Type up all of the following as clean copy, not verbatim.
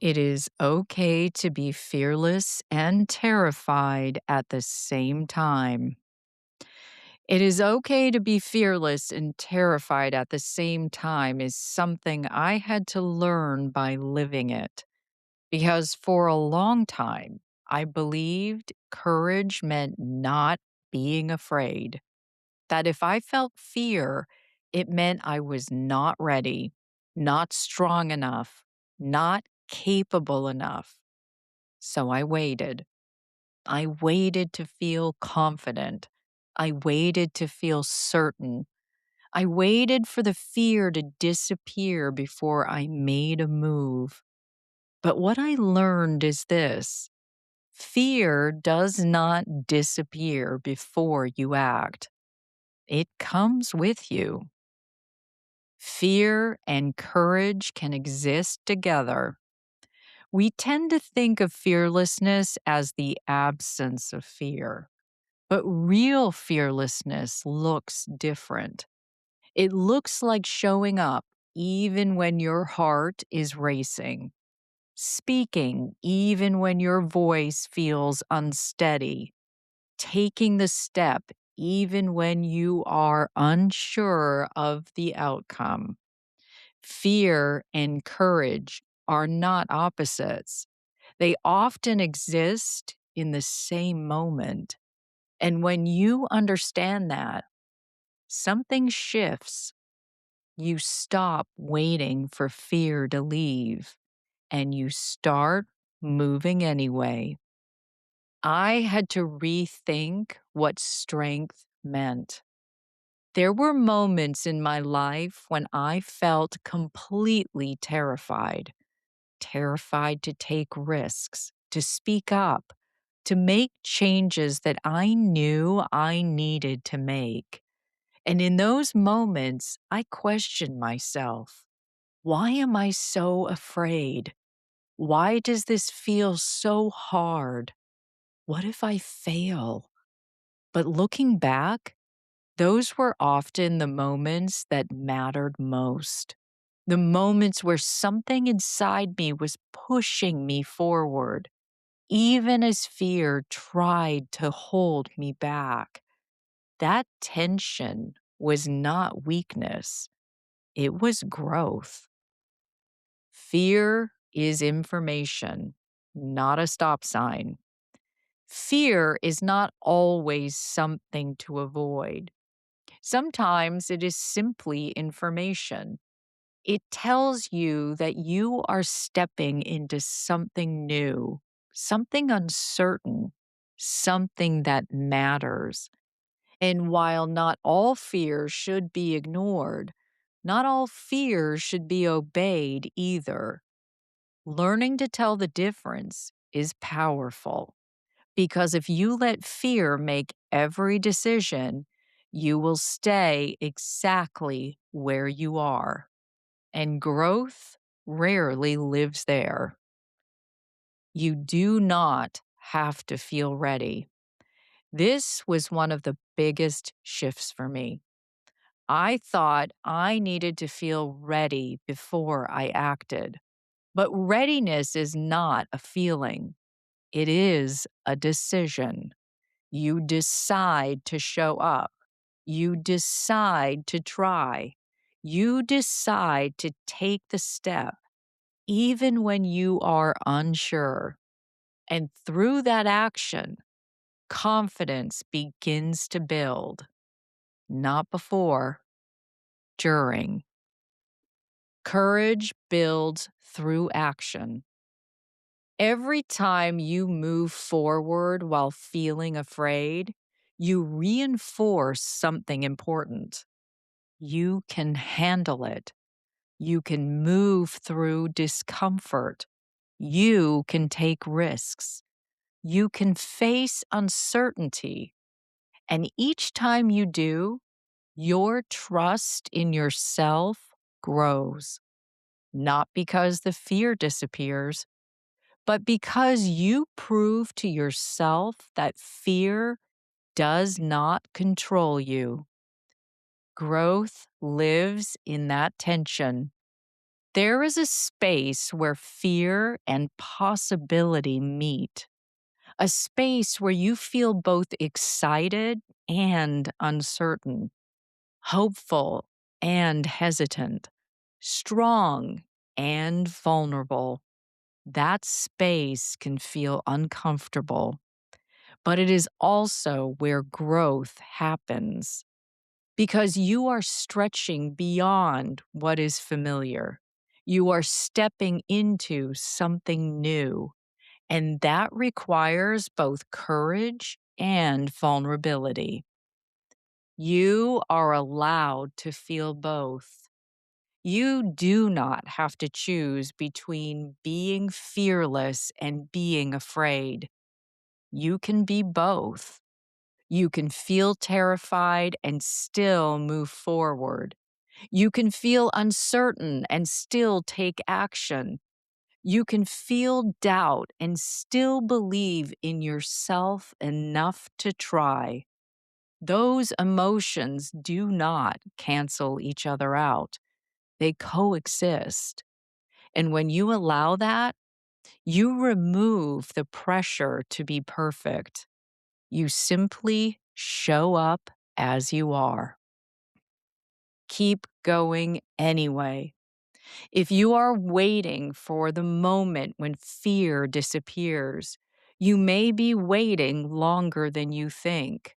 It is okay to be fearless and terrified at the same time. It is okay to be fearless and terrified at the same time is something I had to learn by living it. Because for a long time, I believed courage meant not being afraid. That if I felt fear, it meant I was not ready, not strong enough, not capable enough. So I waited. I waited to feel confident. I waited to feel certain. I waited for the fear to disappear before I made a move. But what I learned is this: fear does not disappear before you act, it comes with you. Fear and courage can exist together. We tend to think of fearlessness as the absence of fear, but real fearlessness looks different. It looks like showing up even when your heart is racing, speaking even when your voice feels unsteady, taking the step even when you are unsure of the outcome. Fear and courage are not opposites. They often exist in the same moment. And when you understand that, something shifts. You stop waiting for fear to leave and you start moving anyway. I had to rethink what strength meant. There were moments in my life when I felt completely terrified to take risks, to speak up, to make changes that I knew I needed to make. And in those moments, I questioned myself. Why am I so afraid? Why does this feel so hard? What if I fail? But looking back, those were often the moments that mattered most. The moments where something inside me was pushing me forward, even as fear tried to hold me back. That tension was not weakness, it was growth. Fear is information, not a stop sign. Fear is not always something to avoid. Sometimes it is simply information. It tells you that you are stepping into something new, something uncertain, something that matters. And while not all fear should be ignored, not all fear should be obeyed either. Learning to tell the difference is powerful because if you let fear make every decision, you will stay exactly where you are. And growth rarely lives there. You do not have to feel ready. This was one of the biggest shifts for me. I thought I needed to feel ready before I acted. But readiness is not a feeling, it is a decision. You decide to show up, you decide to try, you decide to take the step, even when you are unsure. And through that action, confidence begins to build, not before, during. Courage builds through action. Every time you move forward while feeling afraid, you reinforce something important. You can handle it. You can move through discomfort. You can take risks. You can face uncertainty. And each time you do, your trust in yourself grows. Not because the fear disappears, but because you prove to yourself that fear does not control you. Growth lives in that tension. There is a space where fear and possibility meet, a space where you feel both excited and uncertain, hopeful and hesitant, strong and vulnerable. That space can feel uncomfortable, but it is also where growth happens because you are stretching beyond what is familiar. You are stepping into something new, and that requires both courage and vulnerability. You are allowed to feel both. You do not have to choose between being fearless and being afraid. You can be both. You can feel terrified and still move forward. You can feel uncertain and still take action. You can feel doubt and still believe in yourself enough to try. Those emotions do not cancel each other out. They coexist. And when you allow that, you remove the pressure to be perfect. You simply show up as you are. Keep going anyway. If you are waiting for the moment when fear disappears, you may be waiting longer than you think.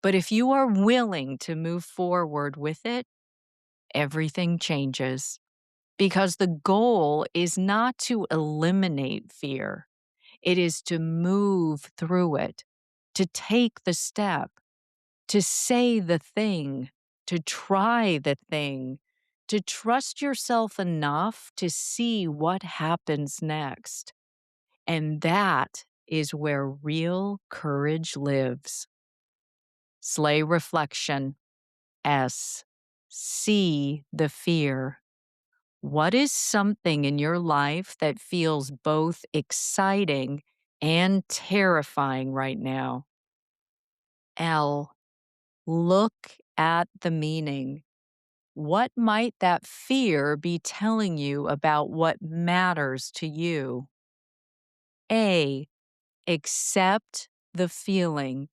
But if you are willing to move forward with it, everything changes. Because the goal is not to eliminate fear, it is to move through it, to take the step, to say the thing, to try the thing, to trust yourself enough to see what happens next. And that is where real courage lives. Slay reflection. S. See the fear. What is something in your life that feels both exciting and terrifying right now? L. Look at the meaning. What might that fear be telling you about what matters to you? A. Accept the feeling.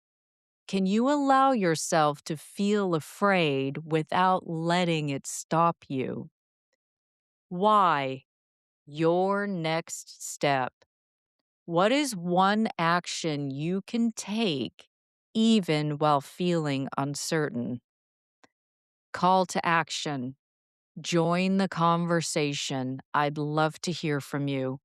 Can you allow yourself to feel afraid without letting it stop you? Why? Your next step. What is one action you can take even while feeling uncertain? Call to action. Join the conversation. I'd love to hear from you.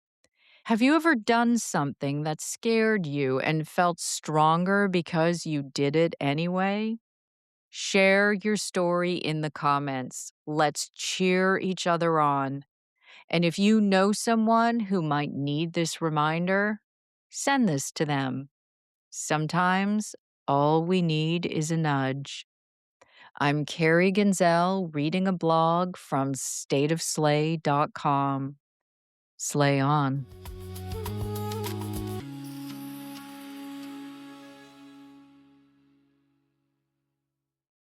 Have you ever done something that scared you and felt stronger because you did it anyway? Share your story in the comments. Let's cheer each other on. And if you know someone who might need this reminder, send this to them. Sometimes all we need is a nudge. I'm Carrie Genzel, reading a blog from stateofslay.com. Slay on.